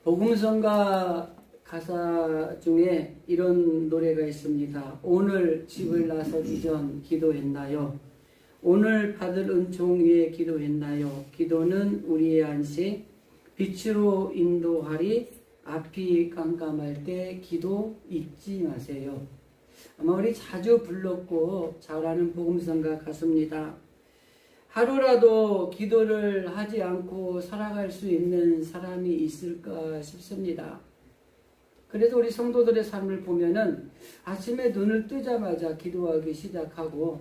복음성가 가사 중에 이런 노래가 있습니다. 오늘 집을 나서기 전 기도했나요? 오늘 받을 은총 위에 기도했나요? 기도는 우리의 안식, 빛으로 인도하리. 앞이 깜깜할 때 기도 잊지 마세요. 아마 우리 자주 불렀고 잘 아는 복음성가 가수입니다. 하루라도 기도를 하지 않고 살아갈 수 있는 사람이 있을까 싶습니다. 그래서 우리 성도들의 삶을 보면은 아침에 눈을 뜨자마자 기도하기 시작하고,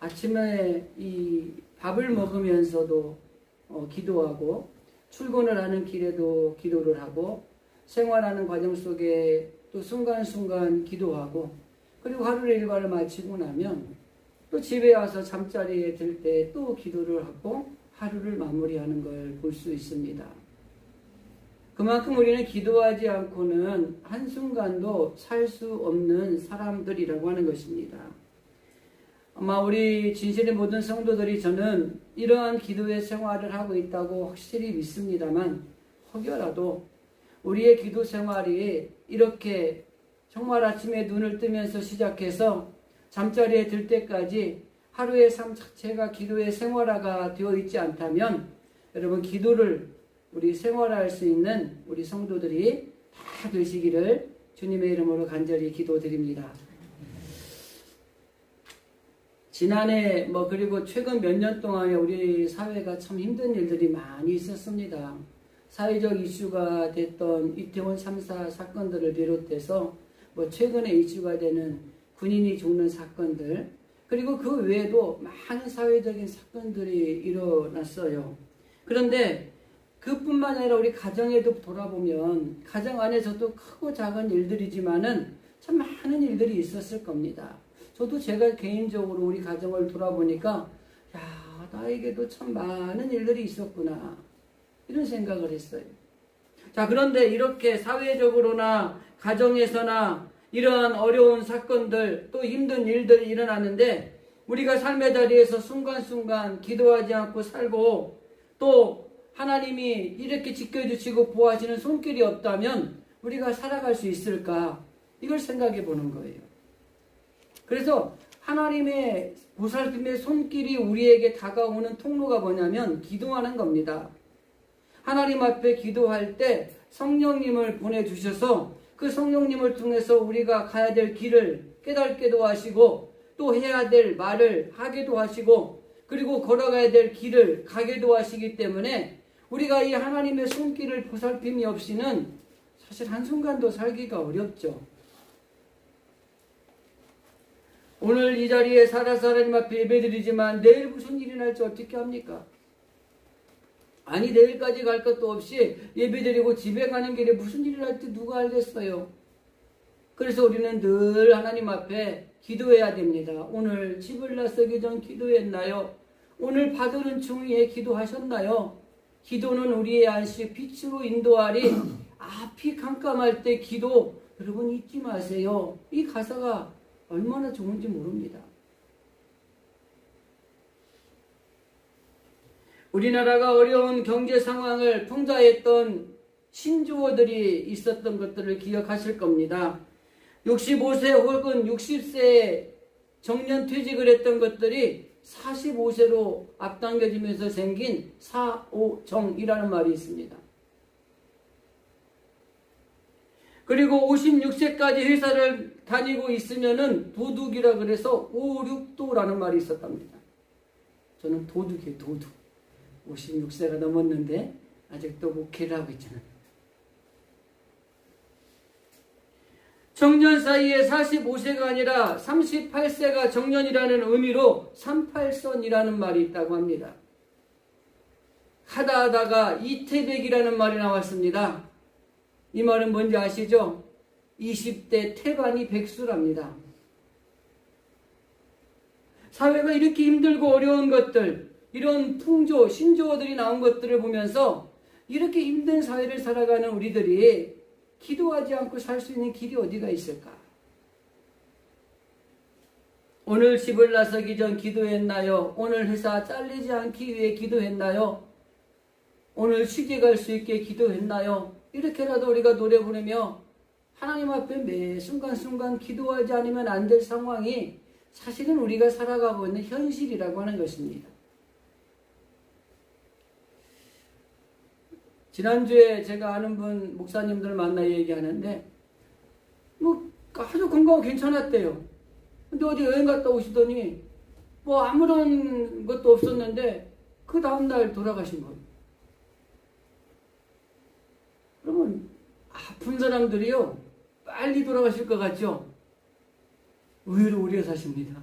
아침에 이 밥을 먹으면서도 기도하고, 출근을 하는 길에도 기도를 하고, 생활하는 과정 속에 또 순간순간 기도하고, 그리고 하루의 일과를 마치고 나면 또 집에 와서 잠자리에 들 때 또 기도를 하고 하루를 마무리하는 걸 볼 수 있습니다. 그만큼 우리는 기도하지 않고는 한순간도 살 수 없는 사람들이라고 하는 것입니다. 아마 우리 진실의 모든 성도들이 저는 이러한 기도의 생활을 하고 있다고 확실히 믿습니다만, 혹여라도 우리의 기도 생활이 이렇게 정말 아침에 눈을 뜨면서 시작해서 잠자리에 들 때까지 하루의 삶 자체가 기도의 생활화가 되어 있지 않다면, 여러분 기도를 우리 생활화할 수 있는 우리 성도들이 다 되시기를 주님의 이름으로 간절히 기도드립니다. 지난해 그리고 최근 몇 년 동안에 우리 사회가 참 힘든 일들이 많이 있었습니다. 사회적 이슈가 됐던 이태원 3.4 사건들을 비롯해서 최근에 이슈가 되는 군인이 죽는 사건들, 그리고 그 외에도 많은 사회적인 사건들이 일어났어요. 그런데 그뿐만 아니라 우리 가정에도 돌아보면 가정 안에서도 크고 작은 일들이지만은 참 많은 일들이 있었을 겁니다. 저도 제가 개인적으로 우리 가정을 돌아보니까 나에게도 참 많은 일들이 있었구나, 이런 생각을 했어요. 자, 그런데 이렇게 사회적으로나 가정에서나 이러한 어려운 사건들, 또 힘든 일들이 일어나는데, 우리가 삶의 자리에서 순간순간 기도하지 않고 살고, 또 하나님이 이렇게 지켜주시고 보호하시는 손길이 없다면 우리가 살아갈 수 있을까? 이걸 생각해 보는 거예요. 그래서 하나님의 보살핌의 손길이 우리에게 다가오는 통로가 뭐냐면 기도하는 겁니다. 하나님 앞에 기도할 때 성령님을 보내주셔서 그 성령님을 통해서 우리가 가야 될 길을 깨닫게도 하시고, 또 해야 될 말을 하게도 하시고, 그리고 걸어가야 될 길을 가게도 하시기 때문에 우리가 이 하나님의 손길을 보살핌이 없이는 사실 한순간도 살기가 어렵죠. 오늘 이 자리에 살아서 하나님 앞에 예배드리지만 내일 무슨 일이 날지 어떻게 합니까? 아니, 내일까지 갈 것도 없이 예배드리고 집에 가는 길에 무슨 일이 날지 누가 알겠어요? 그래서 우리는 늘 하나님 앞에 기도해야 됩니다. 오늘 집을 나서기 전 기도했나요? 오늘 받은 은총 위에 기도하셨나요? 기도는 우리의 안식, 빛으로 인도하리. 앞이 깜깜할 때 기도, 여러분 잊지 마세요. 이 가사가 얼마나 좋은지 모릅니다. 우리나라가 어려운 경제 상황을 통과했던 신주어들이 있었던 것들을 기억하실 겁니다. 65세 혹은 60세에 정년퇴직을 했던 것들이 45세로 앞당겨지면서 생긴 사오정이라는 말이 있습니다. 그리고 56세까지 회사를 다니고 있으면은 도둑이라 그래서 5,6도라는 말이 있었답니다. 저는 도둑이에요, 도둑. 56세가 넘었는데 아직도 목회를 하고 있잖아요. 정년 사이에 45세가 아니라 38세가 정년이라는 의미로 38선이라는 말이 있다고 합니다. 하다하다가 이태백이라는 말이 나왔습니다. 이 말은 뭔지 아시죠? 20대 태반이 백수랍니다. 사회가 이렇게 힘들고 어려운 것들, 이런 풍조, 신조어들이 나온 것들을 보면서 이렇게 힘든 사회를 살아가는 우리들이 기도하지 않고 살 수 있는 길이 어디가 있을까? 오늘 집을 나서기 전 기도했나요? 오늘 회사 잘리지 않기 위해 기도했나요? 오늘 취직할 수 있게 기도했나요? 이렇게라도 우리가 노래 부르며 하나님 앞에 매 순간순간 기도하지 않으면 안 될 상황이 사실은 우리가 살아가고 있는 현실이라고 하는 것입니다. 지난주에 제가 아는 분 목사님들 만나 얘기하는데 뭐 아주 건강 괜찮았대요. 근데 어디 여행 갔다 오시더니 뭐 아무런 것도 없었는데 그 다음날 돌아가신 거예요. 그러면 아픈 사람들이요 빨리 돌아가실 것 같죠? 의외로 오래 사십니다.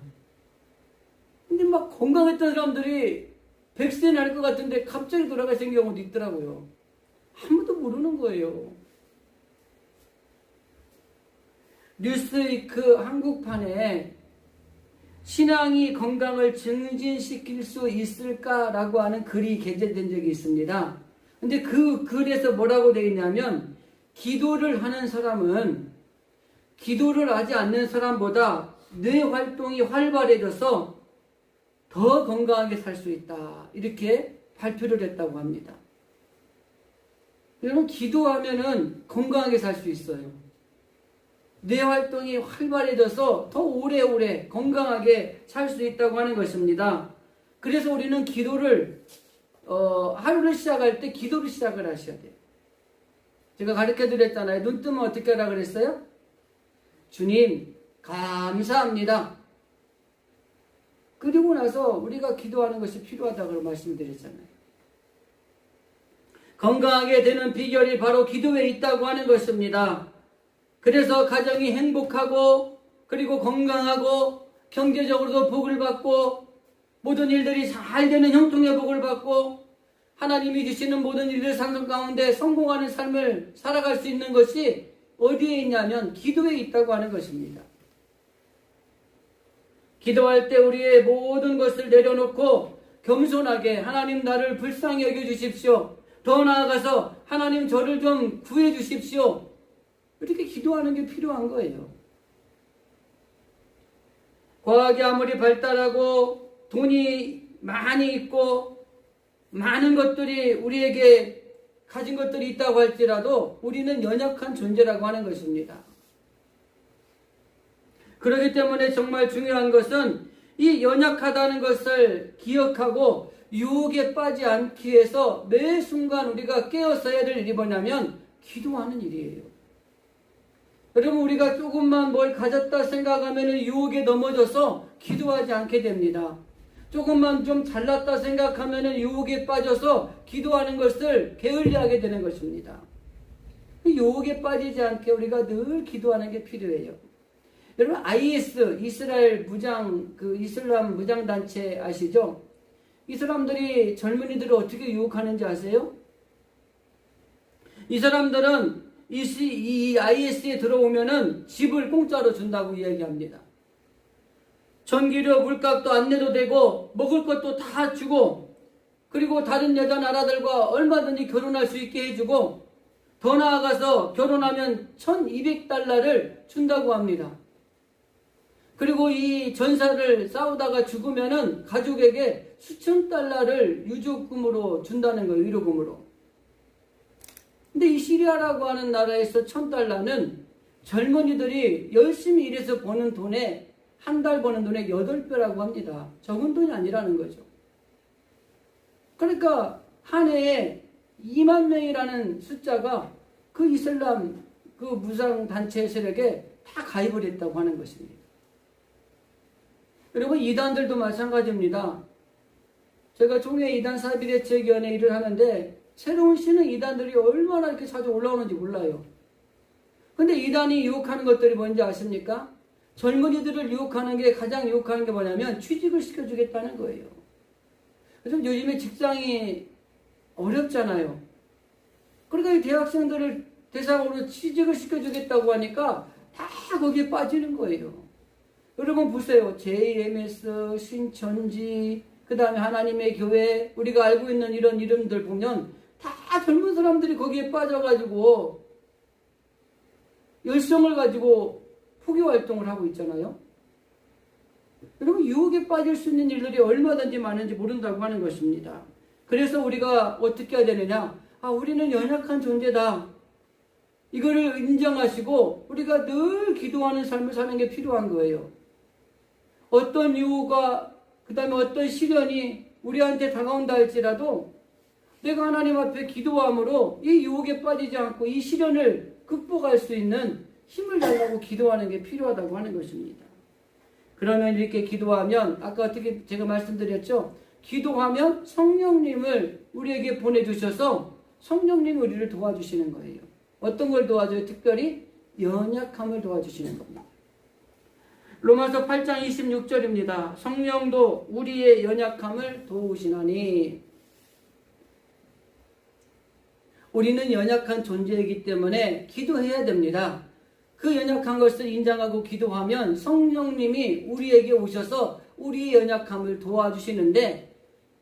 근데 막 건강했던 사람들이 100세 날 것 같은데 갑자기 돌아가신 경우도 있더라고요. 아무도 모르는 거예요. 뉴스위크 한국판에 신앙이 건강을 증진시킬 수 있을까라고 하는 글이 게재된 적이 있습니다. 근데 그 글에서 뭐라고 되어 있냐면 기도를 하는 사람은 기도를 하지 않는 사람보다 뇌 활동이 활발해져서 더 건강하게 살 수 있다. 이렇게 발표를 했다고 합니다. 여러분 기도하면은 건강하게 살 수 있어요. 뇌 활동이 활발해져서 더 오래오래 건강하게 살 수 있다고 하는 것입니다. 그래서 우리는 기도를 하루를 시작할 때 기도를 시작을 하셔야 돼요. 제가 가르쳐 드렸잖아요. 눈 뜨면 어떻게 하라 그랬어요? 주님 감사합니다. 그리고 나서 우리가 기도하는 것이 필요하다고 말씀드렸잖아요. 건강하게 되는 비결이 바로 기도에 있다고 하는 것입니다. 그래서 가정이 행복하고 그리고 건강하고 경제적으로도 복을 받고 모든 일들이 잘 되는 형통의 복을 받고 하나님이 주시는 모든 일들 상승 가운데 성공하는 삶을 살아갈 수 있는 것이 어디에 있냐면 기도에 있다고 하는 것입니다. 기도할 때 우리의 모든 것을 내려놓고 겸손하게 하나님 나를 불쌍히 여겨주십시오. 더 나아가서 하나님 저를 좀 구해주십시오. 이렇게 기도하는 게 필요한 거예요. 과학이 아무리 발달하고 돈이 많이 있고 많은 것들이 우리에게 가진 것들이 있다고 할지라도 우리는 연약한 존재라고 하는 것입니다. 그렇기 때문에 정말 중요한 것은 이 연약하다는 것을 기억하고 유혹에 빠지지 않기 위해서 매 순간 우리가 깨어서 해야 될 일이 뭐냐면 기도하는 일이에요. 여러분 우리가 조금만 뭘 가졌다 생각하면 유혹에 넘어져서 기도하지 않게 됩니다. 조금만 좀 잘났다 생각하면 유혹에 빠져서 기도하는 것을 게을리하게 되는 것입니다. 유혹에 빠지지 않게 우리가 늘 기도하는 게 필요해요. 여러분 IS 이스라엘 이슬람 무장단체 아시죠? 이 사람들이 젊은이들을 어떻게 유혹하는지 아세요? 이 사람들은 이 IS에 들어오면은 집을 공짜로 준다고 이야기합니다. 전기료 물값도 안 내도 되고 먹을 것도 다 주고 그리고 다른 여자 나라들과 얼마든지 결혼할 수 있게 해주고 더 나아가서 결혼하면 1200달러를 준다고 합니다. 그리고 이 전사를 싸우다가 죽으면은 가족에게 수천 달러를 유족금으로 준다는 거예요. 위로금으로. 근데 이 시리아라고 하는 나라에서 1000달러는 젊은이들이 열심히 일해서 버는 돈에 한 달 버는 돈의 8배라고 합니다. 적은 돈이 아니라는 거죠. 그러니까 한 해에 2만 명이라는 숫자가 그 이슬람 그 무장단체 세력에 다 가입을 했다고 하는 것입니다. 그리고 이단들도 마찬가지입니다. 제가 총회 이단 사비대책위원회 일을 하는데 새로운 신흥 이단들이 얼마나 이렇게 자주 올라오는지 몰라요. 근데 이단이 유혹하는 것들이 뭔지 아십니까? 젊은이들을 유혹하는 게 가장 유혹하는 게 뭐냐면 취직을 시켜주겠다는 거예요. 그래서 요즘에 직장이 어렵잖아요. 그러니까 이 대학생들을 대상으로 취직을 시켜주겠다고 하니까 다 거기에 빠지는 거예요. 여러분 보세요. JMS, 신천지, 그 다음에 하나님의 교회, 우리가 알고 있는 이런 이름들 보면 다 젊은 사람들이 거기에 빠져가지고 열성을 가지고 포교 활동을 하고 있잖아요. 여러분 유혹에 빠질 수 있는 일들이 얼마든지 많은지 모른다고 하는 것입니다. 그래서 우리가 어떻게 해야 되느냐? 우리는 연약한 존재다. 이거를 인정하시고 우리가 늘 기도하는 삶을 사는 게 필요한 거예요. 어떤 유혹과 그 다음에 어떤 시련이 우리한테 다가온다 할지라도 내가 하나님 앞에 기도함으로 이 유혹에 빠지지 않고 이 시련을 극복할 수 있는 힘을 달라고 기도하는 게 필요하다고 하는 것입니다. 그러면 이렇게 기도하면 아까 어떻게 제가 말씀드렸죠? 기도하면 성령님을 우리에게 보내주셔서 성령님이 우리를 도와주시는 거예요. 어떤 걸 도와줘요? 특별히 연약함을 도와주시는 겁니다. 로마서 8장 26절입니다. 성령도 우리의 연약함을 도우시나니. 우리는 연약한 존재이기 때문에 기도해야 됩니다. 그 연약한 것을 인정하고 기도하면 성령님이 우리에게 오셔서 우리의 연약함을 도와주시는데,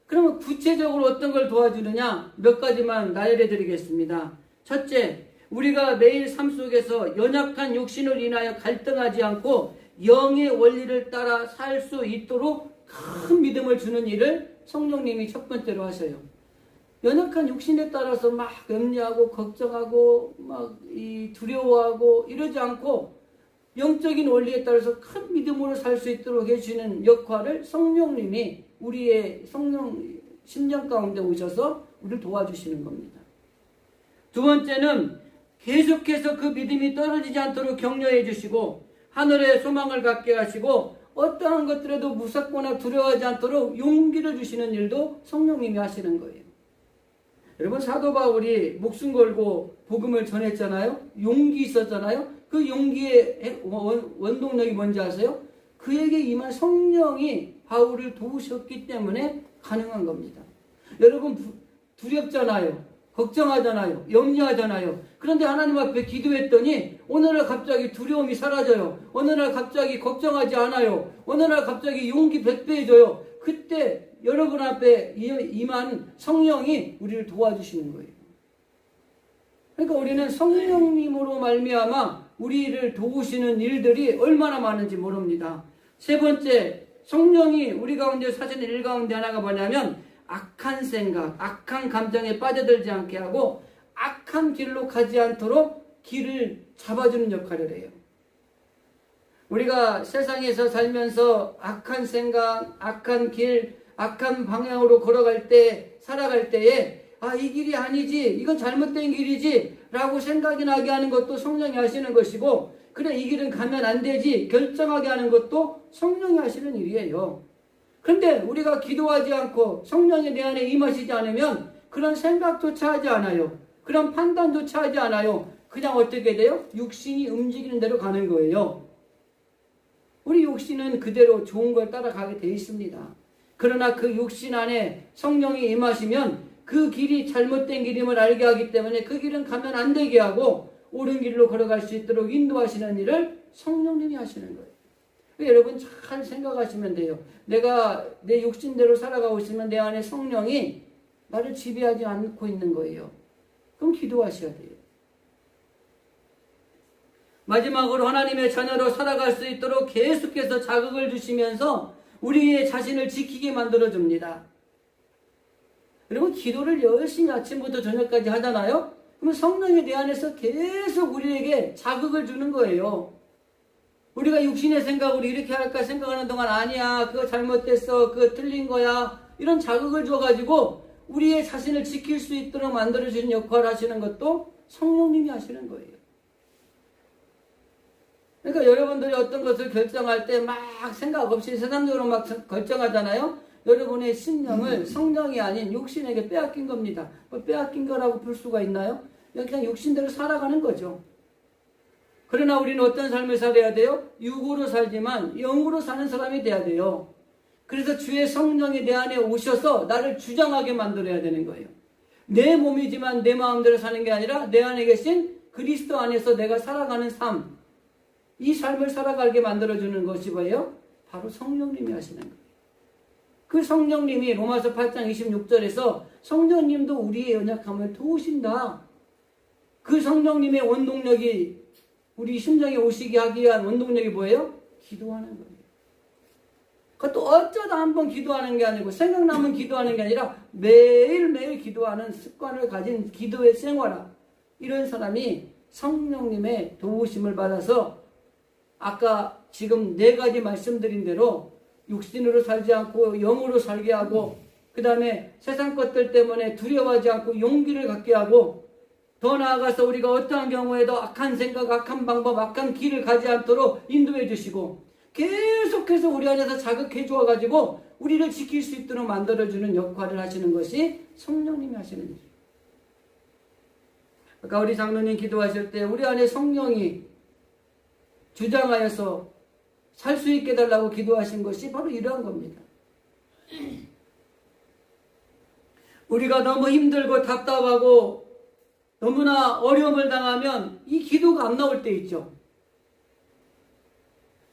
그러면 구체적으로 어떤 걸 도와주느냐? 몇 가지만 나열해 드리겠습니다. 첫째, 우리가 매일 삶 속에서 연약한 육신을 인하여 갈등하지 않고 영의 원리를 따라 살 수 있도록 큰 믿음을 주는 일을 성령님이 첫 번째로 하셔요. 연약한 육신에 따라서 막 염려하고 걱정하고 막 두려워하고 이러지 않고 영적인 원리에 따라서 큰 믿음으로 살 수 있도록 해주시는 역할을 성령님이 우리의 심령 가운데 오셔서 우리를 도와주시는 겁니다. 두 번째는 계속해서 그 믿음이 떨어지지 않도록 격려해 주시고 하늘의 소망을 갖게 하시고 어떠한 것들에도 무섭거나 두려워하지 않도록 용기를 주시는 일도 성령님이 하시는 거예요. 여러분, 사도 바울이 목숨 걸고 복음을 전했잖아요. 용기 있었잖아요. 그 용기의 원동력이 뭔지 아세요? 그에게 임한 성령이 바울을 도우셨기 때문에 가능한 겁니다. 여러분, 두렵잖아요. 걱정하잖아요. 염려하잖아요. 그런데 하나님 앞에 기도했더니 어느 날 갑자기 두려움이 사라져요. 어느 날 갑자기 걱정하지 않아요. 어느 날 갑자기 용기 백배해져요. 그때 여러분 앞에 임한 성령이 우리를 도와주시는 거예요. 그러니까 우리는 성령님으로 말미암아 우리를 도우시는 일들이 얼마나 많은지 모릅니다. 세 번째, 성령이 우리 가운데 사시는 일 가운데 하나가 뭐냐면 악한 생각, 악한 감정에 빠져들지 않게 하고 악한 길로 가지 않도록 길을 잡아주는 역할을 해요. 우리가 세상에서 살면서 악한 생각, 악한 길, 악한 방향으로 살아갈 때에 이 길이 아니지, 이건 잘못된 길이지 라고 생각이 나게 하는 것도 성령이 하시는 것이고, 그래 이 길은 가면 안 되지 결정하게 하는 것도 성령이 하시는 일이에요. 그런데 우리가 기도하지 않고 성령이 내 안에 임하시지 않으면 그런 생각조차 하지 않아요. 그런 판단조차 하지 않아요. 그냥 어떻게 돼요? 육신이 움직이는 대로 가는 거예요. 우리 육신은 그대로 좋은 걸 따라가게 돼 있습니다. 그러나 그 육신 안에 성령이 임하시면 그 길이 잘못된 길임을 알게 하기 때문에 그 길은 가면 안 되게 하고 옳은 길로 걸어갈 수 있도록 인도하시는 일을 성령님이 하시는 거예요. 여러분 잘 생각하시면 돼요. 내가 내 육신대로 살아가고 있으면 내 안에 성령이 나를 지배하지 않고 있는 거예요. 그럼 기도하셔야 돼요. 마지막으로 하나님의 자녀로 살아갈 수 있도록 계속해서 자극을 주시면서 우리의 자신을 지키게 만들어줍니다. 여러분, 기도를 열심히 아침부터 저녁까지 하잖아요. 그러면 성령이 내 안에서 계속 우리에게 자극을 주는 거예요. 우리가 육신의 생각으로 이렇게 할까 생각하는 동안 아니야, 그거 잘못됐어, 그거 틀린 거야, 이런 자극을 줘가지고 우리의 자신을 지킬 수 있도록 만들어주는 역할을 하시는 것도 성령님이 하시는 거예요. 그러니까 여러분들이 어떤 것을 결정할 때 막 생각 없이 세상적으로 막 결정하잖아요. 여러분의 신령을 성령이 아닌 육신에게 빼앗긴 겁니다. 뭐 빼앗긴 거라고 볼 수가 있나요? 그냥 육신대로 살아가는 거죠. 그러나 우리는 어떤 삶을 살아야 돼요? 육으로 살지만 영으로 사는 사람이 돼야 돼요. 그래서 주의 성령이 내 안에 오셔서 나를 주장하게 만들어야 되는 거예요. 내 몸이지만 내 마음대로 사는 게 아니라 내 안에 계신 그리스도 안에서 내가 살아가는 삶, 이 삶을 살아가게 만들어주는 것이 뭐예요? 바로 성령님이 하시는 거예요. 그 성령님이 로마서 8장 26절에서 성령님도 우리의 연약함을 도우신다. 그 성령님의 원동력이 우리 심정에 오시게 하기 위한 원동력이 뭐예요? 기도하는 거예요. 그것도 어쩌다 한번 기도하는 게 아니고 생각나면 기도하는 게 아니라 매일매일 기도하는 습관을 가진 기도의 생활화. 이런 사람이 성령님의 도우심을 받아서 아까 지금 4가지 말씀드린 대로 육신으로 살지 않고 영으로 살게 하고, 그 다음에 세상 것들 때문에 두려워하지 않고 용기를 갖게 하고, 더 나아가서 우리가 어떠한 경우에도 악한 생각, 악한 방법, 악한 길을 가지 않도록 인도해 주시고, 계속해서 우리 안에서 자극해 주어가지고 우리를 지킬 수 있도록 만들어주는 역할을 하시는 것이 성령님이 하시는 일이에요. 아까 우리 장로님 기도하실 때 우리 안에 성령이 주장하여서 살 수 있게 해달라고 기도하신 것이 바로 이러한 겁니다. 우리가 너무 힘들고 답답하고 너무나 어려움을 당하면 이 기도가 안 나올 때 있죠.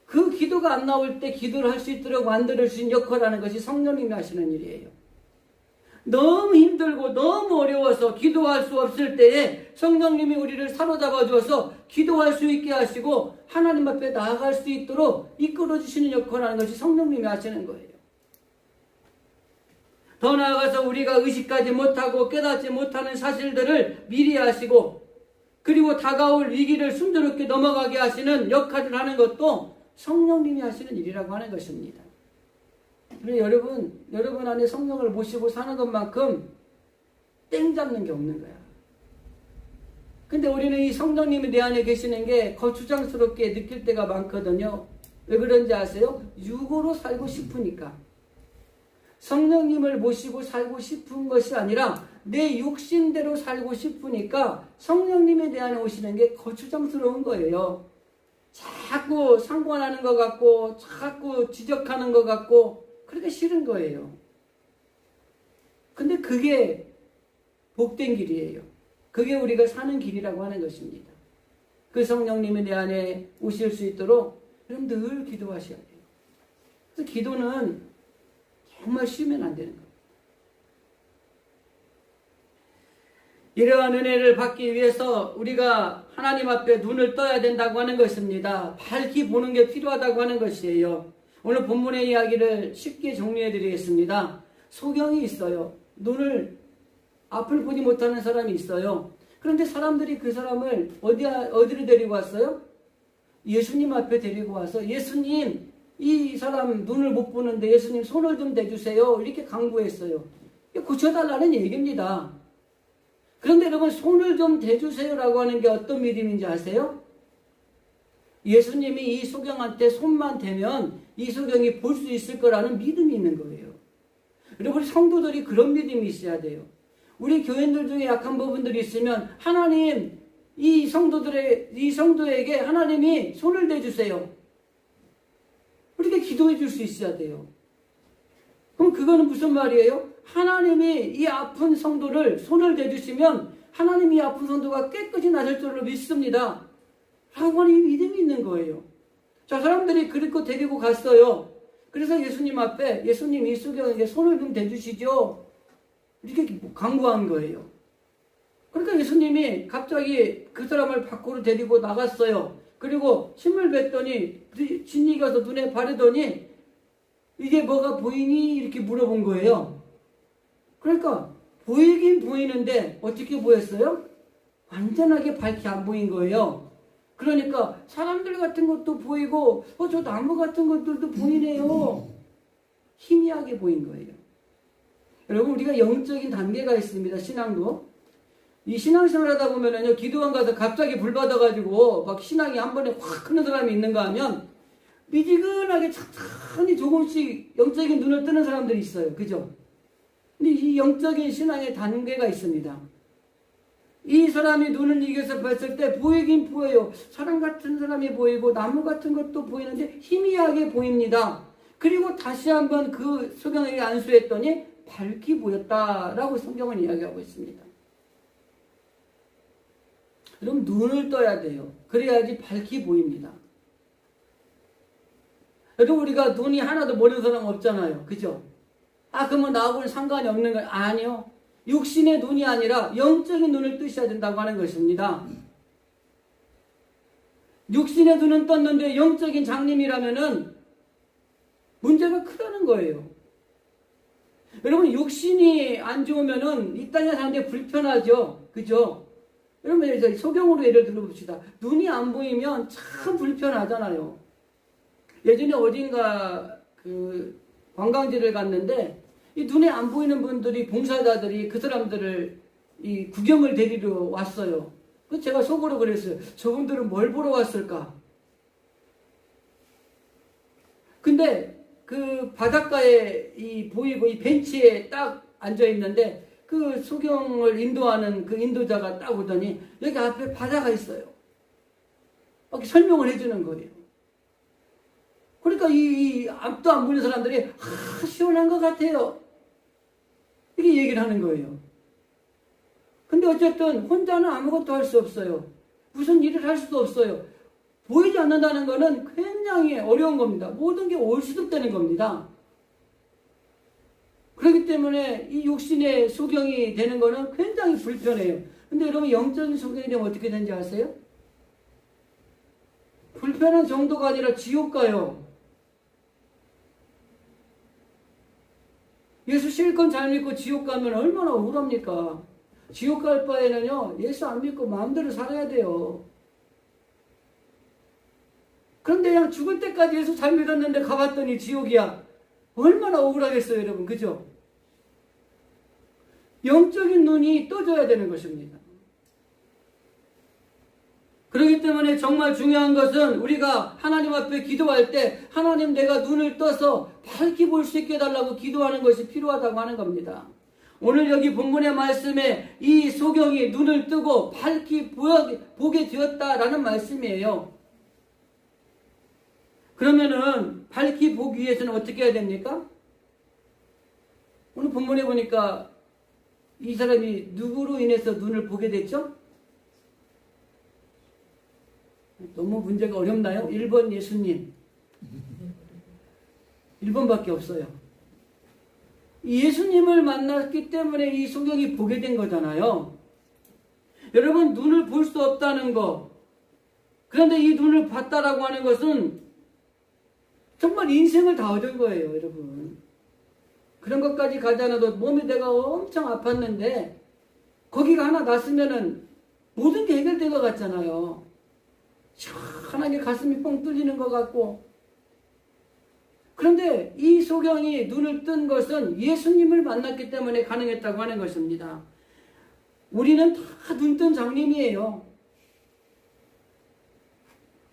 그 기도가 안 나올 때 기도를 할 수 있도록 만들어주신 역할하는 것이 성령님이 하시는 일이에요. 너무 힘들고 너무 어려워서 기도할 수 없을 때에 성령님이 우리를 사로잡아 주어서 기도할 수 있게 하시고 하나님 앞에 나아갈 수 있도록 이끌어 주시는 역할을 하는 것이 성령님이 하시는 거예요. 더 나아가서 우리가 의식하지 못하고 깨닫지 못하는 사실들을 미리 하시고, 그리고 다가올 위기를 순조롭게 넘어가게 하시는 역할을 하는 것도 성령님이 하시는 일이라고 하는 것입니다. 여러분 안에 성령을 모시고 사는 것만큼 땡 잡는 게 없는 거야. 근데 우리는 이 성령님이 내 안에 계시는 게 거추장스럽게 느낄 때가 많거든요. 왜 그런지 아세요? 육으로 살고 싶으니까. 성령님을 모시고 살고 싶은 것이 아니라 내 육신대로 살고 싶으니까 성령님이 내 안에 오시는 게 거추장스러운 거예요. 자꾸 상관하는 것 같고 자꾸 지적하는 것 같고 그렇게 싫은 거예요. 근데 그게 복된 길이에요. 그게 우리가 사는 길이라고 하는 것입니다. 그 성령님이 내 안에 오실 수 있도록 여러분 늘 기도하셔야 돼요. 그래서 기도는 정말 쉬면 안 되는 거예요. 이러한 은혜를 받기 위해서 우리가 하나님 앞에 눈을 떠야 된다고 하는 것입니다. 밝히 보는 게 필요하다고 하는 것이에요. 오늘 본문의 이야기를 쉽게 정리해 드리겠습니다. 소경이 있어요. 눈을 앞을 보지 못하는 사람이 있어요. 그런데 사람들이 그 사람을 어디로 데리고 왔어요? 예수님 앞에 데리고 와서 예수님, 이 사람 눈을 못 보는데 예수님 손을 좀 대주세요. 이렇게 강구했어요. 고쳐달라는 얘기입니다. 그런데 여러분, 손을 좀 대주세요라고 하는 게 어떤 믿음인지 아세요? 예수님이 이 소경한테 손만 대면 이 소경이 볼 수 있을 거라는 믿음이 있는 거예요. 여러분, 성도들이 그런 믿음이 있어야 돼요. 우리 교인들 중에 약한 부분들이 있으면 하나님, 이 성도에게 하나님이 손을 대주세요. 이렇게 기도해 줄 수 있어야 돼요. 그럼 그거는 무슨 말이에요? 하나님이 이 아픈 성도를 손을 대주시면 하나님이 이 아픈 성도가 깨끗이 나을 줄로 믿습니다. 라고 하는 믿음이 있는 거예요. 자, 사람들이 그렇게 데리고 갔어요. 그래서 예수님 앞에 예수님 이 소경에게 손을 좀 대주시죠. 이렇게 강구한 거예요. 그러니까 예수님이 갑자기 그 사람을 밖으로 데리고 나갔어요. 그리고 침을 뱉더니 진이 가서 눈에 바르더니 이게 뭐가 보이니? 이렇게 물어본 거예요. 그러니까 보이긴 보이는데 어떻게 보였어요? 완전하게 밝게 안 보인 거예요. 그러니까 사람들 같은 것도 보이고 저 나무 같은 것들도 보이네요. 희미하게 보인 거예요. 여러분, 우리가 영적인 단계가 있습니다. 신앙도. 이 신앙생활 하다 보면은요, 기도원 가서 갑자기 불 받아가지고 막 신앙이 한 번에 확 크는 사람이 있는가 하면 미지근하게 천천히 조금씩 영적인 눈을 뜨는 사람들이 있어요. 그죠? 근데 이 영적인 신앙의 단계가 있습니다. 이 사람이 눈을 이겨서 봤을 때 보이긴 보여요. 사람 같은 사람이 보이고 나무 같은 것도 보이는데 희미하게 보입니다. 그리고 다시 한번 그 소경에게 안수했더니 밝게 보였다라고 성경은 이야기하고 있습니다. 그럼 눈을 떠야 돼요. 그래야지 밝게 보입니다. 여러분, 우리가 눈이 하나도 모르는 사람 없잖아요. 그죠? 그러면 나하고는 상관이 없는 거예요. 아니요. 육신의 눈이 아니라 영적인 눈을 뜨셔야 된다고 하는 것입니다. 육신의 눈은 떴는데 영적인 장님이라면은 문제가 크다는 거예요. 여러분, 육신이 안 좋으면은 이 땅에 사는데 불편하죠. 그죠? 여러분, 이제 소경으로 예를 들어봅시다. 눈이 안 보이면 참 불편하잖아요. 예전에 어딘가 그 관광지를 갔는데 이 눈에 안 보이는 분들이, 봉사자들이 그 사람들을 이 구경을 데리러 왔어요. 그 제가 속으로 그랬어요. 저분들은 뭘 보러 왔을까? 근데 그 바닷가에 이 보이고 이 벤치에 딱 앉아 있는데 그 소경을 인도하는 그 인도자가 딱 오더니 여기 앞에 바다가 있어요. 이렇게 설명을 해주는 거예요. 그러니까 이 앞도 안 보이는 사람들이 시원한 것 같아요. 이렇게 얘기를 하는 거예요. 근데 어쨌든 혼자는 아무것도 할 수 없어요. 무슨 일을 할 수도 없어요. 보이지 않는다는 것은 굉장히 어려운 겁니다. 모든 게 올수득되는 겁니다. 그렇기 때문에 이 육신의 소경이 되는 것은 굉장히 불편해요. 근데 여러분, 영적인 소경이 되면 어떻게 되는지 아세요? 불편한 정도가 아니라 지옥 가요. 예수 실컷 잘 믿고 지옥 가면 얼마나 억울합니까? 지옥 갈 바에는요, 예수 안 믿고 마음대로 살아야 돼요. 그런데 그냥 죽을 때까지 예수 잘 믿었는데 가봤더니 지옥이야. 얼마나 억울하겠어요, 여러분. 그죠? 영적인 눈이 떠져야 되는 것입니다. 그렇기 때문에 정말 중요한 것은 우리가 하나님 앞에 기도할 때 하나님, 내가 눈을 떠서 밝게 볼 수 있게 해달라고 기도하는 것이 필요하다고 하는 겁니다. 오늘 여기 본문의 말씀에 이 소경이 눈을 뜨고 밝게 보게 되었다라는 말씀이에요. 그러면은 밝게 보기 위해서는 어떻게 해야 됩니까? 오늘 본문에 보니까 이 사람이 누구로 인해서 눈을 보게 됐죠? 너무 문제가 어렵나요? 1번 예수님. 1번밖에 없어요. 예수님을 만났기 때문에 이 소경이 보게 된 거잖아요. 여러분, 눈을 볼 수 없다는 거. 그런데 이 눈을 봤다라고 하는 것은 정말 인생을 다 얻은 거예요, 여러분. 그런 것까지 가지 않아도 몸이 내가 엄청 아팠는데 거기가 하나 났으면은 모든 게 해결된 것 같잖아요. 시원하게 가슴이 뻥 뚫리는 것 같고. 그런데 이 소경이 눈을 뜬 것은 예수님을 만났기 때문에 가능했다고 하는 것입니다. 우리는 다 눈뜬 장님이에요.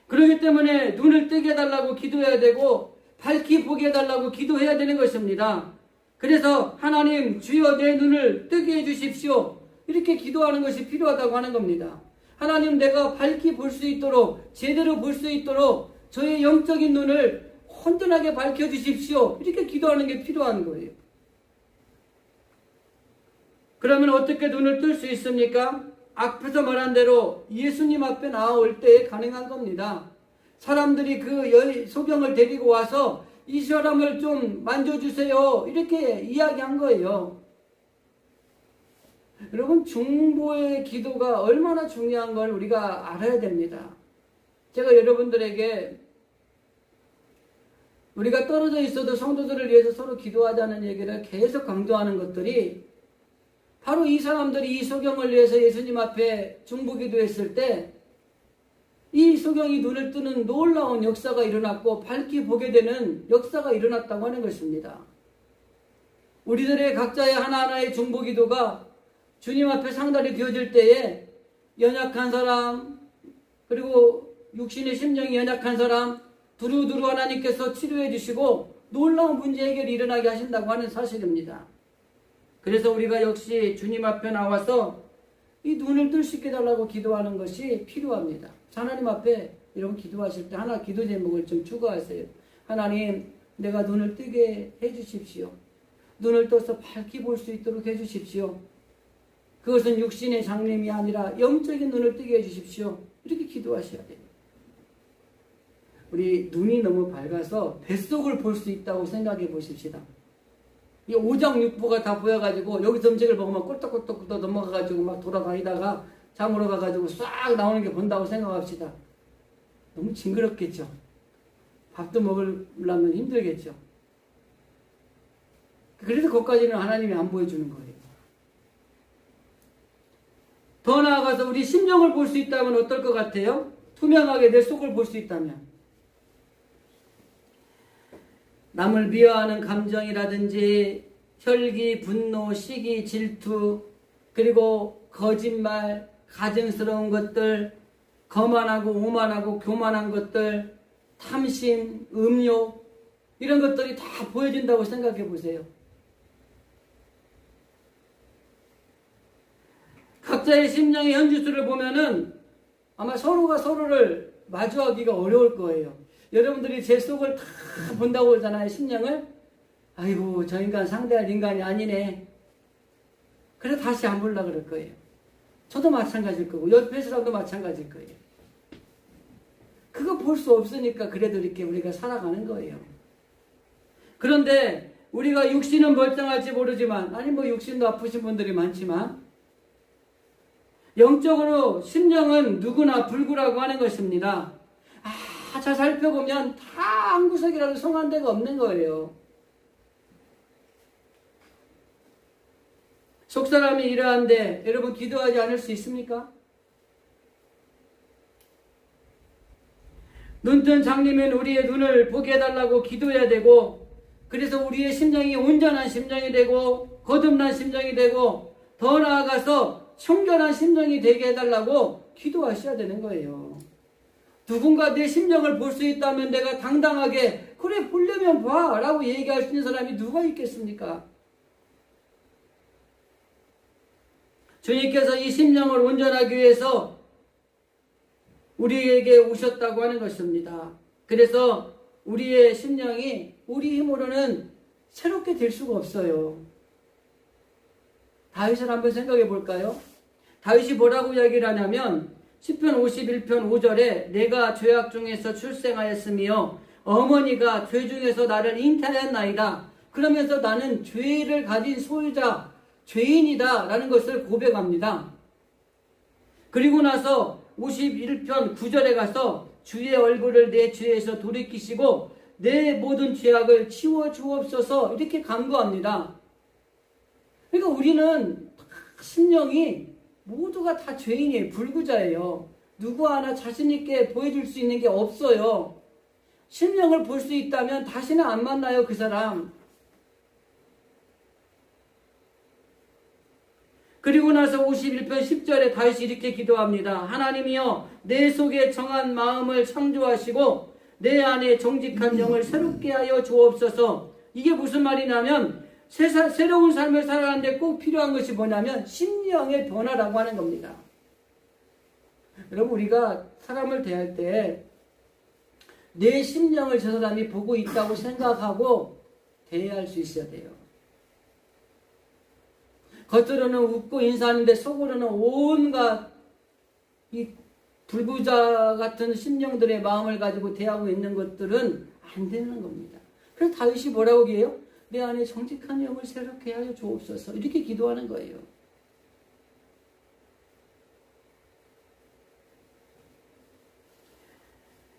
그렇기 때문에 눈을 뜨게 해달라고 기도해야 되고 밝게 보게 해달라고 기도해야 되는 것입니다. 그래서 하나님, 주여 내 눈을 뜨게 해주십시오. 이렇게 기도하는 것이 필요하다고 하는 겁니다. 하나님, 내가 밝게 볼 수 있도록, 제대로 볼 수 있도록 저의 영적인 눈을 혼돈하게 밝혀주십시오. 이렇게 기도하는 게 필요한 거예요. 그러면 어떻게 눈을 뜰 수 있습니까? 앞에서 말한 대로 예수님 앞에 나올 때 가능한 겁니다. 사람들이 그 소경을 데리고 와서 이 사람을 좀 만져주세요. 이렇게 이야기한 거예요. 여러분, 중보의 기도가 얼마나 중요한 걸 우리가 알아야 됩니다. 제가 여러분들에게 우리가 떨어져 있어도 성도들을 위해서 서로 기도하자는 얘기를 계속 강조하는 것들이 바로 이 사람들이 이 소경을 위해서 예수님 앞에 중보기도했을 때 이 소경이 눈을 뜨는 놀라운 역사가 일어났고 밝게 보게 되는 역사가 일어났다고 하는 것입니다. 우리들의 각자의 하나하나의 중보기도가 주님 앞에 상달이 되어질 때에 연약한 사람, 그리고 육신의 심령이 연약한 사람 두루두루 하나님께서 치료해 주시고 놀라운 문제 해결이 일어나게 하신다고 하는 사실입니다. 그래서 우리가 역시 주님 앞에 나와서 이 눈을 뜰 수 있게 해달라고 기도하는 것이 필요합니다. 하나님 앞에 여러분 기도하실 때 하나 기도 제목을 좀 추가하세요. 하나님, 내가 눈을 뜨게 해주십시오. 눈을 떠서 밝게 볼 수 있도록 해주십시오. 그것은 육신의 장님이 아니라 영적인 눈을 뜨게 해주십시오. 이렇게 기도하셔야 돼요. 우리 눈이 너무 밝아서 뱃속을 볼 수 있다고 생각해 보십시다. 이 오장육부가 다 보여가지고 여기서 음식을 먹으면 꿀떡꿀떡 넘어가가지고 막 돌아다니다가 잠으로 가가지고 싹 나오는 게 본다고 생각합시다. 너무 징그럽겠죠. 밥도 먹으려면 힘들겠죠. 그래서 거기까지는 하나님이 안 보여주는 거예요. 더 나아가서 우리 심령을 볼 수 있다면 어떨 것 같아요? 투명하게 내 속을 볼 수 있다면. 남을 미워하는 감정이라든지 혈기, 분노, 시기, 질투, 그리고 거짓말, 가증스러운 것들, 거만하고 오만하고 교만한 것들, 탐심, 음욕, 이런 것들이 다 보여진다고 생각해 보세요. 각자의 심령의 현주수를 보면은 아마 서로가 서로를 마주하기가 어려울 거예요. 여러분들이 제 속을 다 본다고 그러잖아요, 심령을. 아이고, 저 인간 상대할 인간이 아니네. 그래 다시 안 보려고 그럴 거예요. 저도 마찬가지일 거고, 옆에 사람도 마찬가지일 거예요. 그거 볼 수 없으니까 그래도 이렇게 우리가 살아가는 거예요. 그런데 우리가 육신은 멀쩡할지 모르지만, 아니 뭐 육신도 아프신 분들이 많지만, 영적으로 심령은 누구나 불구라고 하는 것입니다. 잘 살펴보면 다 한 구석이라도 성한 데가 없는 거예요. 속사람이 이러한데 여러분 기도하지 않을 수 있습니까? 눈뜬 장님은 우리의 눈을 보게 해달라고 기도해야 되고, 그래서 우리의 심령이 온전한 심령이 되고 거듭난 심령이 되고 더 나아가서 청결한 심령이 되게 해달라고 기도하셔야 되는 거예요. 누군가 내 심령을 볼 수 있다면 내가 당당하게 그래 보려면 봐 라고 얘기할 수 있는 사람이 누가 있겠습니까? 주님께서 이 심령을 온전하기 위해서 우리에게 오셨다고 하는 것입니다. 그래서 우리의 심령이 우리 힘으로는 새롭게 될 수가 없어요. 다윗을 한번 생각해 볼까요? 다윗이 뭐라고 이야기를 하냐면 시편 51편 5절에 내가 죄악 중에서 출생하였으며 어머니가 죄 중에서 나를 잉태하였나이다. 그러면서 나는 죄를 가진 소유자, 죄인이다 라는 것을 고백합니다. 그리고 나서 51편 9절에 가서 주의 얼굴을 내 죄에서 돌이키시고 내 모든 죄악을 치워 주옵소서 이렇게 간구합니다. 그러니까 우리는 심령이 모두가 다 죄인이에요. 불구자예요. 누구 하나 자신 있게 보여줄 수 있는 게 없어요. 심령을 볼 수 있다면 다시는 안 만나요, 그 사람. 그리고 나서 51편 10절에 다윗이 이렇게 기도합니다. 하나님이여 내 속에 정한 마음을 창조하시고 내 안에 정직한 영을 새롭게 하여 주옵소서. 이게 무슨 말이냐면 새로운 삶을 살아가는데 꼭 필요한 것이 뭐냐면 심령의 변화라고 하는 겁니다. 여러분 우리가 사람을 대할 때 내 심령을 저 사람이 보고 있다고 생각하고 대할 수 있어야 돼요. 겉으로는 웃고 인사하는데 속으로는 온갖 이 불구자 같은 심령들의 마음을 가지고 대하고 있는 것들은 안 되는 겁니다. 그래서 다윗이 뭐라고 해요? 내 안에 정직한 영을 새롭게 하여 주옵소서 이렇게 기도하는 거예요.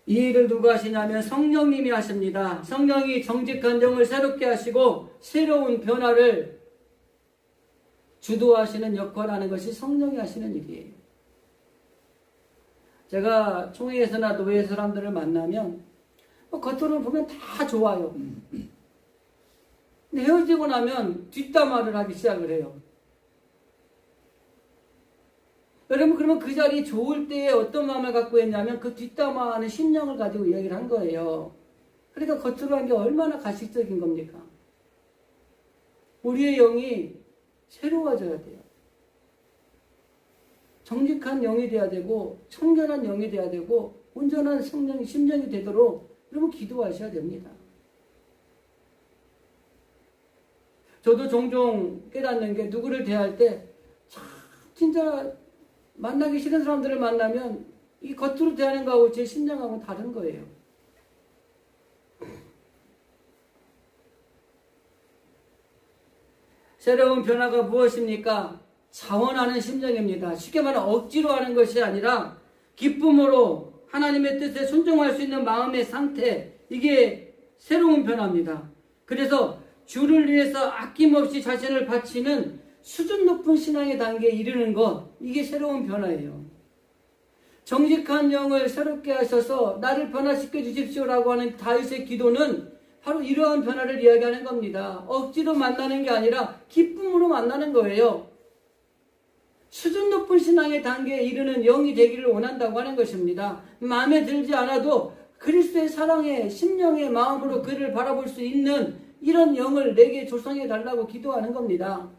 이 일을 누가 하시냐면 성령님이 하십니다. 성령이 정직한 영을 새롭게 하시고 새로운 변화를 주도하시는 역할을 것이 성령이 하시는 일이에요. 제가 총회에서나 노예 사람들을 만나면 겉으로 보면 다 좋아요. 근데 헤어지고 나면 뒷담화를 하기 시작을 해요. 여러분 그러면 그 자리 좋을 때에 어떤 마음을 갖고 있냐면 그 뒷담화하는 심령을 가지고 이야기를 한 거예요. 그러니까 겉으로 한 게 얼마나 가식적인 겁니까? 우리의 영이 새로워져야 돼요. 정직한 영이 돼야 되고 청결한 영이 돼야 되고 온전한 심령이 되도록 여러분 기도하셔야 됩니다. 저도 종종 깨닫는 게 누구를 대할 때 진짜 만나기 싫은 사람들을 만나면 이 겉으로 대하는 거하고 제 심령하고는 다른 거예요. 새로운 변화가 무엇입니까? 자원하는 심정입니다. 쉽게 말하면 억지로 하는 것이 아니라 기쁨으로 하나님의 뜻에 순종할 수 있는 마음의 상태, 이게 새로운 변화입니다. 그래서 주를 위해서 아낌없이 자신을 바치는 수준 높은 신앙의 단계에 이르는 것, 이게 새로운 변화예요. 정직한 영을 새롭게 하셔서 나를 변화시켜 주십시오라고 하는 다윗의 기도는 바로 이러한 변화를 이야기하는 겁니다. 억지로 만나는 게 아니라 기쁨으로 만나는 거예요. 수준 높은 신앙의 단계에 이르는 영이 되기를 원한다고 하는 것입니다. 마음에 들지 않아도 그리스도의 사랑의 심령의 마음으로 그를 바라볼 수 있는 이런 영을 내게 조성해 달라고 기도하는 겁니다.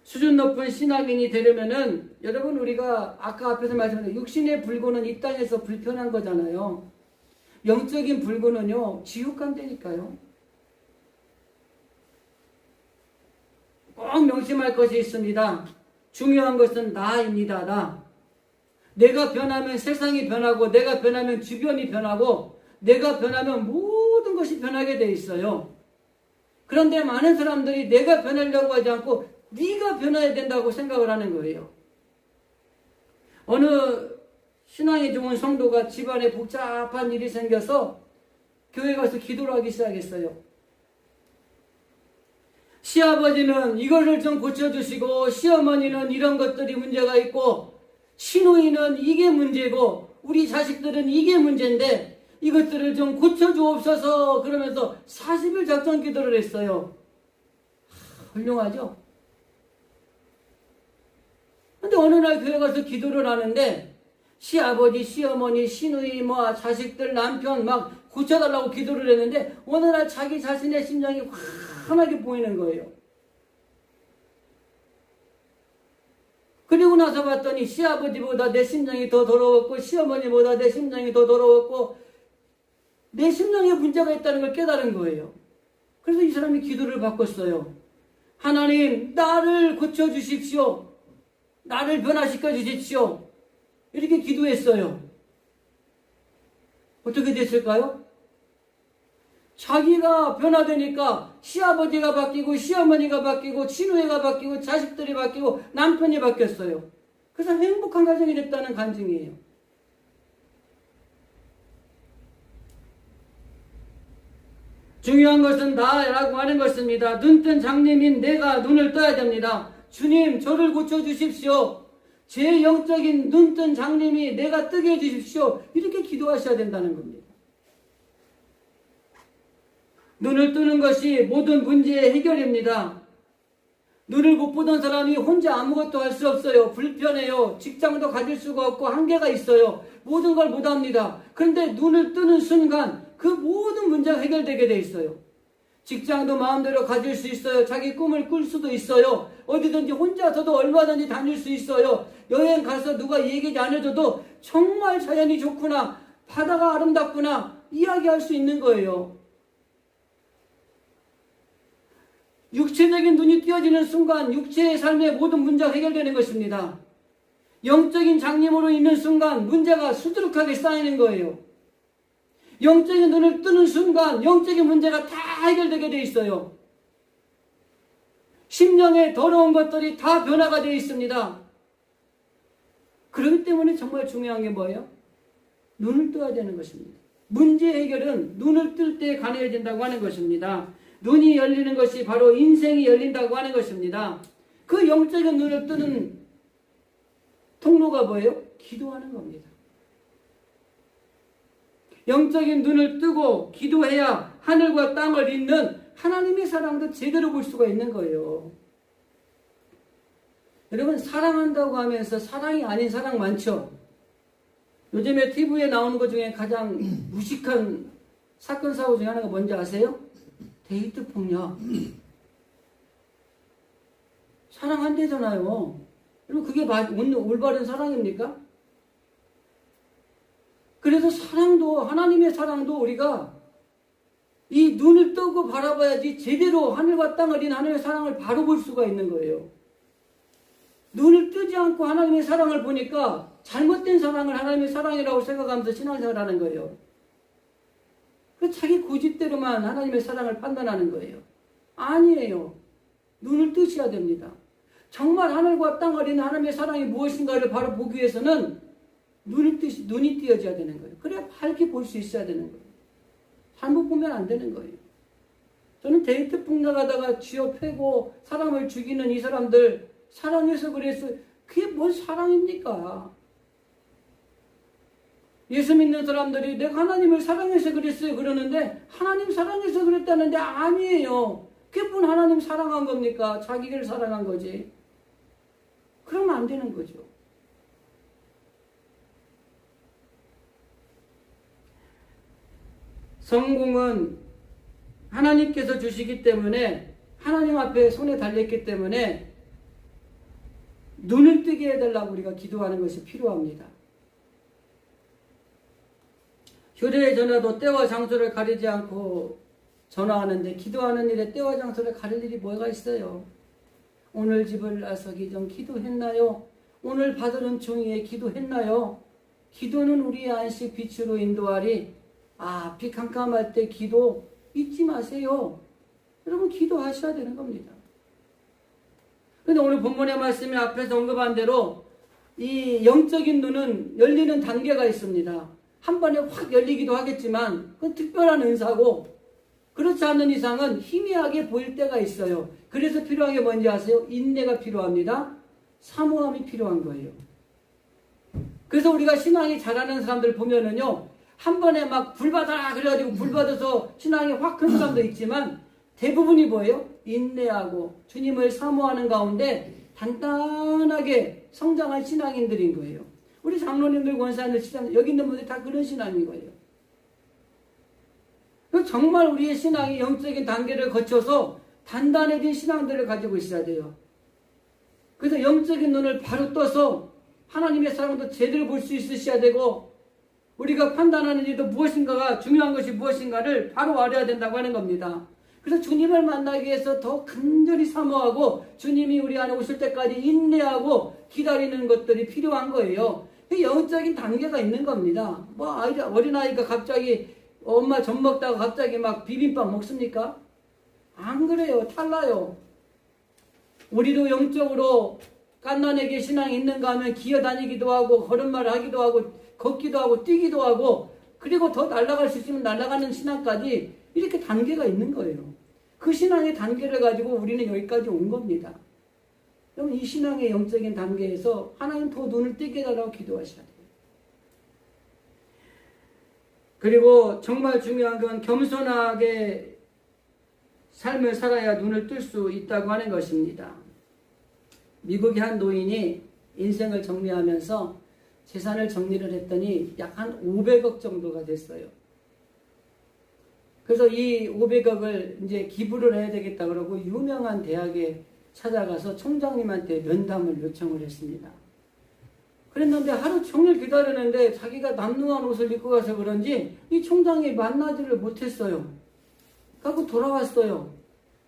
수준 높은 신앙인이 되려면은 여러분, 우리가 아까 앞에서 말씀드린 육신의 불구는 이 땅에서 불편한 거잖아요. 영적인 불구는요, 지옥 간다니까요. 꼭 명심할 것이 있습니다. 중요한 것은 나입니다. 나. 내가 변하면 세상이 변하고, 내가 변하면 주변이 변하고, 내가 변하면 모든 것이 변하게 돼 있어요. 그런데 많은 사람들이 내가 변하려고 하지 않고 네가 변해야 된다고 생각을 하는 거예요. 어느 신앙이 좋은 성도가 집안에 복잡한 일이 생겨서 교회 가서 기도를 하기 시작했어요. 시아버지는 이거를 좀 고쳐주시고, 시어머니는 이런 것들이 문제가 있고, 시누이는 이게 문제고, 우리 자식들은 이게 문제인데 이것들을 좀 고쳐주옵소서 그러면서 40일 작전 기도를 했어요. 훌륭하죠? 근데 어느 날 교회 가서 기도를 하는데 시아버지, 시어머니, 시누이, 자식들, 남편 막 고쳐달라고 기도를 했는데 어느 날 자기 자신의 심장이 환하게 보이는 거예요. 그리고 나서 봤더니 시아버지보다 내 심장이 더 더러웠고, 시어머니보다 내 심장이 더 더러웠고, 내 심장에 문제가 있다는 걸 깨달은 거예요. 그래서 이 사람이 기도를 바꿨어요. 하나님, 나를 고쳐주십시오. 나를 변화시켜 주십시오. 이렇게 기도했어요. 어떻게 됐을까요? 자기가 변화되니까 시아버지가 바뀌고, 시어머니가 바뀌고, 시누이가 바뀌고, 자식들이 바뀌고, 남편이 바뀌었어요. 그래서 행복한 가정이 됐다는 간증이에요. 중요한 것은 나라고 하는 것입니다. 눈뜬 장님인 내가 눈을 떠야 됩니다. 주님, 저를 고쳐주십시오. 제 영적인 눈뜬 장님이 내가 뜨게 해주십시오. 이렇게 기도하셔야 된다는 겁니다. 눈을 뜨는 것이 모든 문제의 해결입니다. 눈을 못 보던 사람이 혼자 아무것도 할 수 없어요. 불편해요. 직장도 가질 수가 없고 한계가 있어요. 모든 걸 못합니다. 그런데 눈을 뜨는 순간 그 모든 문제가 해결되게 돼 있어요. 직장도 마음대로 가질 수 있어요. 자기 꿈을 꿀 수도 있어요. 어디든지 혼자서도 얼마든지 다닐 수 있어요. 여행 가서 누가 얘기 안 해줘도 정말 자연이 좋구나, 바다가 아름답구나 이야기할 수 있는 거예요. 육체적인 눈이 띄어지는 순간 육체의 삶의 모든 문제가 해결되는 것입니다. 영적인 장님으로 있는 순간 문제가 수두룩하게 쌓이는 거예요. 영적인 눈을 뜨는 순간 영적인 문제가 다 해결되게 돼 있어요. 심령의 더러운 것들이 다 변화가 되어 있습니다. 그렇기 때문에 정말 중요한 게 뭐예요? 눈을 떠야 되는 것입니다. 문제 해결은 눈을 뜰 때 가능해진다고 하는 것입니다. 눈이 열리는 것이 바로 인생이 열린다고 하는 것입니다. 그 영적인 눈을 뜨는 통로가 뭐예요? 기도하는 겁니다. 영적인 눈을 뜨고 기도해야 하늘과 땅을 잇는 하나님의 사랑도 제대로 볼 수가 있는 거예요. 여러분, 사랑한다고 하면서 사랑이 아닌 사랑 많죠? 요즘에 TV에 나오는 것 중에 가장 무식한 사건 사고 중에 하나가 뭔지 아세요? 데이트 폭력. 사랑한대잖아요. 여러분, 그게 올바른 사랑입니까? 그래서 사랑도, 하나님의 사랑도 우리가 이 눈을 뜨고 바라봐야지 제대로 하늘과 땅을 잇는 하나님의 사랑을 바로 볼 수가 있는 거예요. 눈을 뜨지 않고 하나님의 사랑을 보니까 잘못된 사랑을 하나님의 사랑이라고 생각하면서 신앙생활을 하는 거예요. 그 자기 고집대로만 하나님의 사랑을 판단하는 거예요. 아니에요. 눈을 뜨셔야 됩니다. 정말 하늘과 땅을 잇는 하나님의 사랑이 무엇인가를 바로 보기 위해서는 눈이 띄어져야 되는 거예요. 그래야 밝게 볼 수 있어야 되는 거예요. 잘못 보면 안 되는 거예요. 저는 데이트 폭력하다가 쥐어 패고 사람을 죽이는 이 사람들 사랑해서 그랬어요. 그게 뭔 사랑입니까? 예수 믿는 사람들이 내가 하나님을 사랑해서 그랬어요 그러는데 하나님 사랑해서 그랬다는데 아니에요. 그게 뭔 하나님 사랑한 겁니까? 자기를 사랑한 거지. 그러면 안 되는 거죠. 성공은 하나님께서 주시기 때문에 하나님 앞에 손에 달렸기 때문에 눈을 뜨게 해달라고 우리가 기도하는 것이 필요합니다. 휴대전화도 때와 장소를 가리지 않고 전화하는데 기도하는 일에 때와 장소를 가릴 일이 뭐가 있어요? 오늘 집을 나서기 전 기도했나요? 오늘 받은 은총 위에 기도했나요? 기도는 우리의 안식 빛으로 인도하리. 빛 캄캄할 때 기도 잊지 마세요. 여러분 기도하셔야 되는 겁니다. 그런데 오늘 본문의 말씀이 앞에서 언급한 대로 이 영적인 눈은 열리는 단계가 있습니다. 한 번에 확 열리기도 하겠지만 그건 특별한 은사고 그렇지 않는 이상은 희미하게 보일 때가 있어요. 그래서 필요한 게 뭔지 아세요? 인내가 필요합니다. 사모함이 필요한 거예요. 그래서 우리가 신앙이 잘하는 사람들 보면은요 한 번에 막 불받아라 그래가지고 불받아서 신앙이 확 큰 사람도 있지만 대부분이 뭐예요? 인내하고 주님을 사모하는 가운데 단단하게 성장한 신앙인들인 거예요. 우리 장로님들, 권사님들, 시장 여기 있는 분들이 다 그런 신앙인 거예요. 정말 우리의 신앙이 영적인 단계를 거쳐서 단단해진 신앙들을 가지고 있어야 돼요. 그래서 영적인 눈을 바로 떠서 하나님의 사랑도 제대로 볼 수 있으셔야 되고 우리가 판단하는 일도 무엇인가가 중요한 것이 무엇인가를 바로 알아야 된다고 하는 겁니다. 그래서 주님을 만나기 위해서 더 간절히 사모하고 주님이 우리 안에 오실 때까지 인내하고 기다리는 것들이 필요한 거예요. 영적인 단계가 있는 겁니다. 어린아이가 갑자기 엄마 젖 먹다가 갑자기 막 비빔밥 먹습니까? 안 그래요. 달라요. 우리도 영적으로 갓난에게 신앙이 있는가 하면 기어다니기도 하고 걸음마를 하기도 하고 걷기도 하고 뛰기도 하고 그리고 더 날아갈 수 있으면 날아가는 신앙까지 이렇게 단계가 있는 거예요. 그 신앙의 단계를 가지고 우리는 여기까지 온 겁니다. 그럼 이 신앙의 영적인 단계에서 하나님 더 눈을 뜨게 해달라고 기도하셔야 돼요. 그리고 정말 중요한 건 겸손하게 삶을 살아야 눈을 뜰 수 있다고 하는 것입니다. 미국의 한 노인이 인생을 정리하면서 재산을 정리를 했더니 약 한 500억 정도가 됐어요. 그래서 이 500억을 이제 기부를 해야 되겠다 그러고 유명한 대학에 찾아가서 총장님한테 면담을 요청을 했습니다. 그랬는데 하루 종일 기다리는데 자기가 남루한 옷을 입고 가서 그런지 이 총장이 만나지를 못했어요. 그래서 돌아왔어요.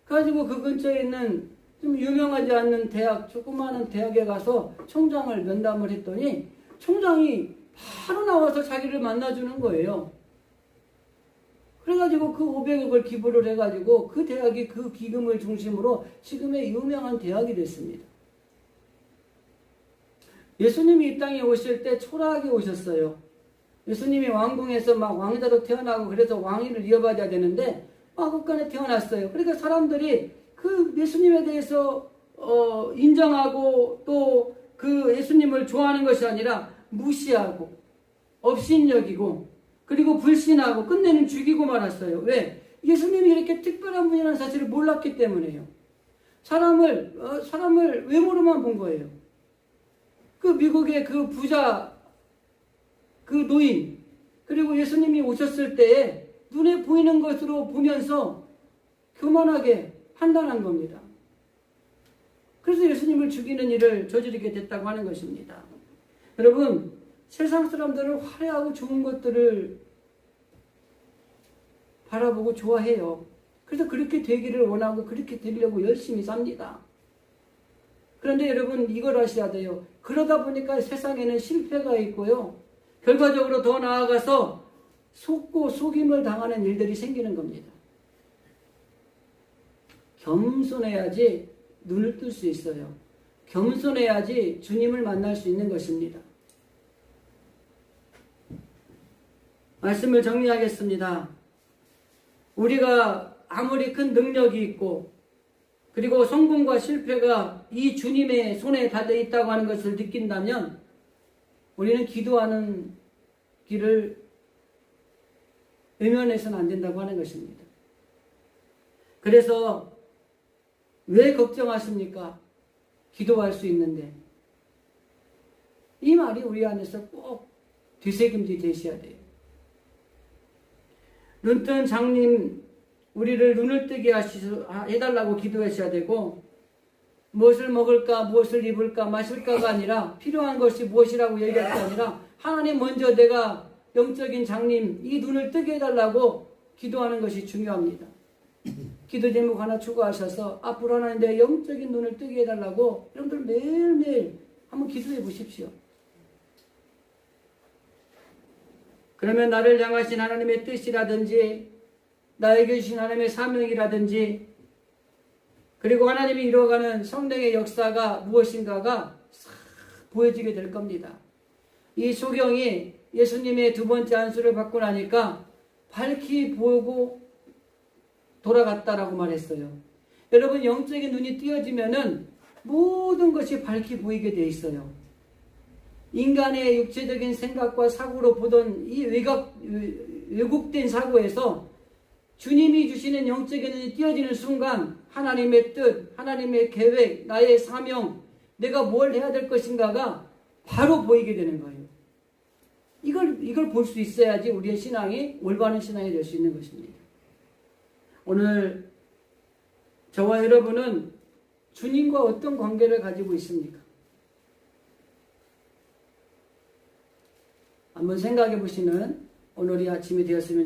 그래가지고 그 근처에 있는 좀 유명하지 않는 대학, 조그마한 대학에 가서 총장을 면담을 했더니 총장이 바로 나와서 자기를 만나주는 거예요. 그래가지고 그 500억을 기부를 해가지고 그 대학이 그 기금을 중심으로 지금의 유명한 대학이 됐습니다. 예수님이 이 땅에 오실 때 초라하게 오셨어요. 예수님이 왕궁에서 막 왕자로 태어나고 그래서 왕위를 이어받아야 되는데 마국간에 태어났어요. 그러니까 사람들이 그 예수님에 대해서 인정하고 또 그 예수님을 좋아하는 것이 아니라 무시하고 업신여기고 그리고 불신하고 끝내는 죽이고 말았어요. 왜? 예수님이 이렇게 특별한 분이라는 사실을 몰랐기 때문에요. 사람을 외모로만 본 거예요. 그 미국의 그 부자, 그 노인, 그리고 예수님이 오셨을 때에 눈에 보이는 것으로 보면서 교만하게 판단한 겁니다. 그래서 예수님을 죽이는 일을 저지르게 됐다고 하는 것입니다. 여러분, 세상 사람들은 화려하고 좋은 것들을 바라보고 좋아해요. 그래서 그렇게 되기를 원하고 그렇게 되려고 열심히 삽니다. 그런데 여러분 이걸 아셔야 돼요. 그러다 보니까 세상에는 실패가 있고요. 결과적으로 더 나아가서 속고 속임을 당하는 일들이 생기는 겁니다. 겸손해야지 눈을 뜰 수 있어요. 겸손해야지 주님을 만날 수 있는 것입니다. 말씀을 정리하겠습니다. 우리가 아무리 큰 능력이 있고 그리고 성공과 실패가 이 주님의 손에 닿아 있다고 하는 것을 느낀다면 우리는 기도하는 길을 외면해서는 안 된다고 하는 것입니다. 그래서 왜 걱정하십니까? 기도할 수 있는데. 이 말이 우리 안에서 꼭 되새김질 되셔야 돼요. 눈뜬 장님, 우리를 눈을 뜨게 해달라고 기도하셔야 되고, 무엇을 먹을까, 무엇을 입을까, 마실까가 아니라 필요한 것이 무엇이라고 얘기할 게 아니라 하나님 먼저 내가 영적인 장님, 이 눈을 뜨게 해달라고 기도하는 것이 중요합니다. 기도 제목 하나 추가하셔서 앞으로 하나님 내 영적인 눈을 뜨게 해달라고 여러분들 매일매일 한번 기도해 보십시오. 그러면 나를 향하신 하나님의 뜻이라든지 나에게 주신 하나님의 사명이라든지 그리고 하나님이 이루어가는 성령의 역사가 무엇인가가 싹 보여지게 될 겁니다. 이 소경이 예수님의 두 번째 안수를 받고 나니까 밝히 보고 돌아갔다라고 말했어요. 여러분 영적인 눈이 띄어지면은 모든 것이 밝히 보이게 돼 있어요. 인간의 육체적인 생각과 사고로 보던 이 왜곡된 사고에서 주님이 주시는 영적인 눈이 띄어지는 순간 하나님의 뜻, 하나님의 계획, 나의 사명, 내가 뭘 해야 될 것인가가 바로 보이게 되는 거예요. 이걸 볼 수 있어야지 우리의 신앙이 올바른 신앙이 될 수 있는 것입니다. 오늘 저와 여러분은 주님과 어떤 관계를 가지고 있습니까? 한번 생각해 보시는 오늘이 아침이 되었으면